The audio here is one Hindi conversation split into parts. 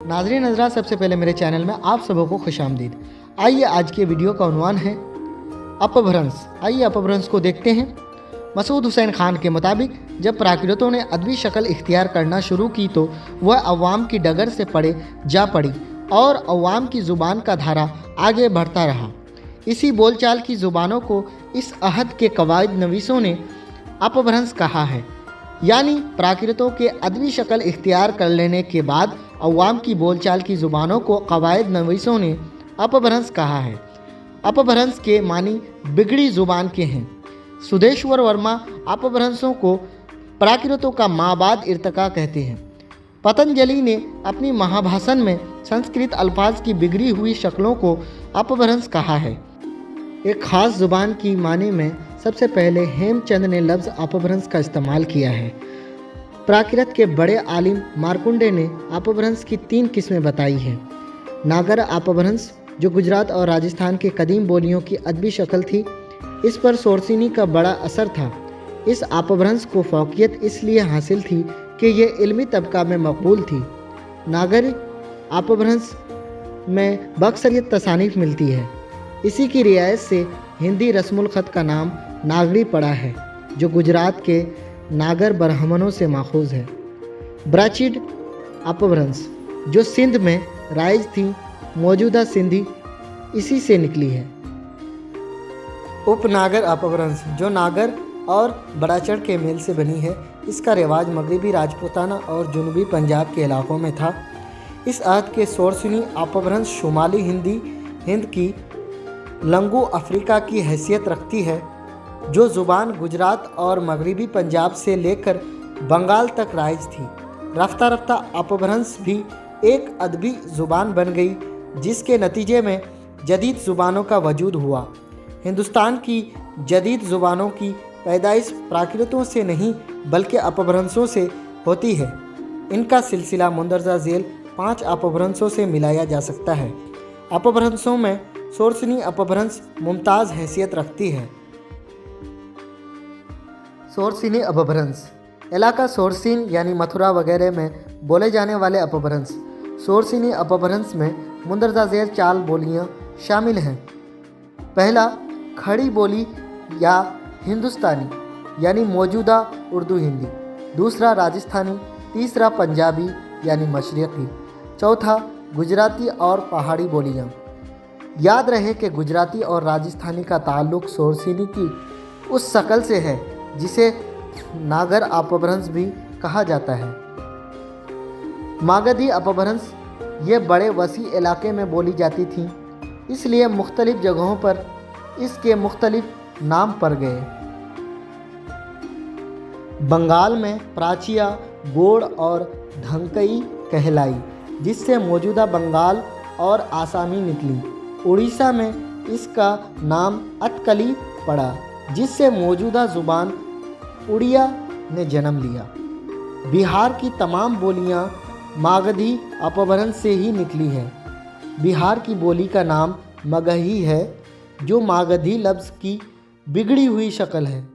नाज़रीन हज़रात, सबसे पहले मेरे चैनल में आप सबों को खुशामदीद। आइए आज के वीडियो का उन्वान है अपभ्रंश। आइए अपभ्रंश को देखते हैं। मसूद हुसैन खान के मुताबिक जब प्राकृतों ने अदबी शक्ल इख्तियार करना शुरू की तो वह अवाम की डगर से पड़े जा पड़ी और अवाम की ज़ुबान का धारा आगे बढ़ता रहा। इसी बोलचाल की ज़ुबानों को इस अहद के कवायद नवीसों ने अपभ्रंश कहा है, यानी प्राकृतों के अदबी शक्ल इख्तियार कर लेने के बाद अवाम की बोलचाल की ज़ुबानों को कवायद नवीसों ने अपभ्रंश कहा है। अपभ्रंश के मानी बिगड़ी ज़ुबान के हैं। सुदेश्वर वर्मा अपभ्रंशों को प्राकृतों का माबाद इर्तका कहते हैं। पतंजलि ने अपनी महाभाषण में संस्कृत अल्फाज की बिगड़ी हुई शक्लों को अपभ्रंश कहा है। एक ख़ास ज़ुबान की माने में सबसे पहले हेमचंद ने लफ्ज़ अपभ्रंश का इस्तेमाल किया है। प्राकृत के बड़े आलिम मार्कुंडे ने अपभ्रंश की 3 किस्में बताई हैं। नागर अपभ्रंश, जो गुजरात और राजस्थान के कदीम बोलियों की अदबी शक्ल थी, इस पर सोरसिनी का बड़ा असर था। इस अपभ्रंश को फ़ौक़ियत इसलिए हासिल थी कि यह इल्मी तबका में मकबूल थी। नागरी अपभ्रंश में बक्सरियत तसानीफ़ मिलती है। इसी की रियायत से हिंदी रस्मुल ख़त का नाम नागरी पड़ा है, जो गुजरात के नागर ब्राह्मणों से माखूज़ है। ब्राचीड अपभ्रंश, जो सिंध में राइज थी, मौजूदा सिंधी इसी से निकली है। उपनागर अपभ्रंश, जो नागर और बड़ाचढ़ के मेल से बनी है, इसका रिवाज मगरबी राजपूताना और जुनूबी पंजाब के इलाकों में था। इस अहद के सोरसिनी अपभ्रंश शुमाली हिंद की लंगू अफ्रीका की हैसियत रखती है, जो ज़ुबान गुजरात और मगरबी पंजाब से लेकर बंगाल तक राइज थी। रफ्ता रफ्ता अपभ्रंश भी एक अदबी ज़ुबान बन गई, जिसके नतीजे में जदीद ज़ुबानों का वजूद हुआ। हिंदुस्तान की जदीद ज़ुबानों की पैदाइश प्राकृतों से नहीं बल्कि अपभ्रंशों से होती है। इनका सिलसिला मुंदरजा झेल 5 अपभ्रंशों से मिलाया जा सकता है। अपभ्रंशों में सोरसिनी अपभ्रंश मुमताज़ हैसियत रखती है। सोरसिनी अपभ्रंश इलाका सोरसिन यानी मथुरा वगैरह में बोले जाने वाले अपभ्रंश। सोरसिनी अपभ्रंश में मुंदरजा झेल 4 बोलियाँ शामिल हैं। पहला खड़ी बोली या हिंदुस्तानी यानी मौजूदा उर्दू हिंदी, दूसरा राजस्थानी, तीसरा पंजाबी यानी मशरिकी, चौथा गुजराती और पहाड़ी बोलियाँ। याद रहे कि गुजराती और राजस्थानी का ताल्लुक़ सोरसिनी की उस शक्ल से है जिसे नागर अपभ्रंश भी कहा जाता है। मागधी अपभ्रंश ये बड़े वसी इलाके में बोली जाती थी, इसलिए मुख्तलिफ जगहों पर इसके मुख्तलिफ नाम पड़ गए। बंगाल में प्राचिया, गोड़ और ढंकई कहलाई, जिससे मौजूदा बंगाल और आसामी निकली। उड़ीसा में इसका नाम अतकली पड़ा, जिससे मौजूदा ज़ुबान उड़िया ने जन्म लिया। बिहार की तमाम बोलियां मागधी अपभ्रंश से ही निकली हैं। बिहार की बोली का नाम मगही है, जो मागधी लफ्ज़ की बिगड़ी हुई शक्ल है।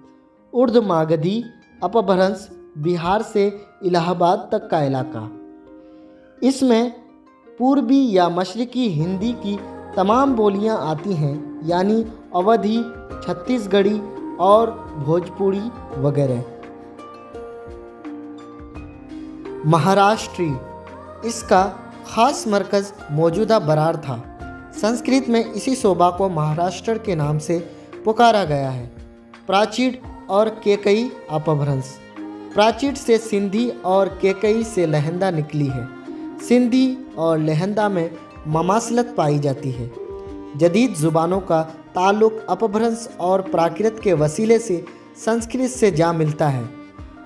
उर्द मागधी अपभ्रंश बिहार से इलाहाबाद तक का इलाका। इसमें पूर्वी या मशरिकी हिंदी की तमाम बोलियां आती हैं, यानी अवधी, छत्तीसगढ़ी और भोजपुरी वगैरह। महाराष्ट्री, इसका ख़ास मरकज़ मौजूदा बरार था। संस्कृत में इसी शोबा को महाराष्ट्र के नाम से पुकारा गया है। प्राचीड और केकई अपभ्रंश, प्राचीड से सिंधी और केकई से लहंदा निकली है। सिंधी और लहंदा में ममासलत पाई जाती है। जदीद ज़ुबानों का ताल्लुक़ अपभ्रंश और प्राकृत के वसीले से संस्कृत से जा मिलता है।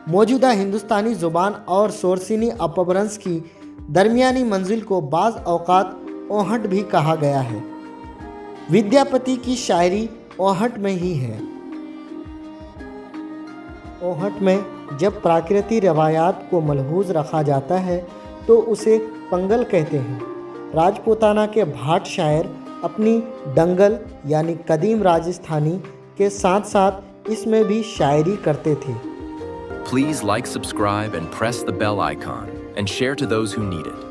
मौजूदा हिंदुस्तानी ज़ुबान और सोरसिनी अपभ्रंश की दरमियानी मंजिल को बाज़ औक़ात ओहट भी कहा गया है। विद्यापति की शायरी ओहट में ही है। ओहट में जब प्राकृतिक रवायात को मलहूज़ रखा जाता है तो उसे पंगल कहते हैं। राजपूताना के भाट शायर अपनी दंगल यानी कदीम राजस्थानी के साथ साथ इसमें भी शायरी करते थे। Please like, subscribe and press the bell icon and share to those who need it.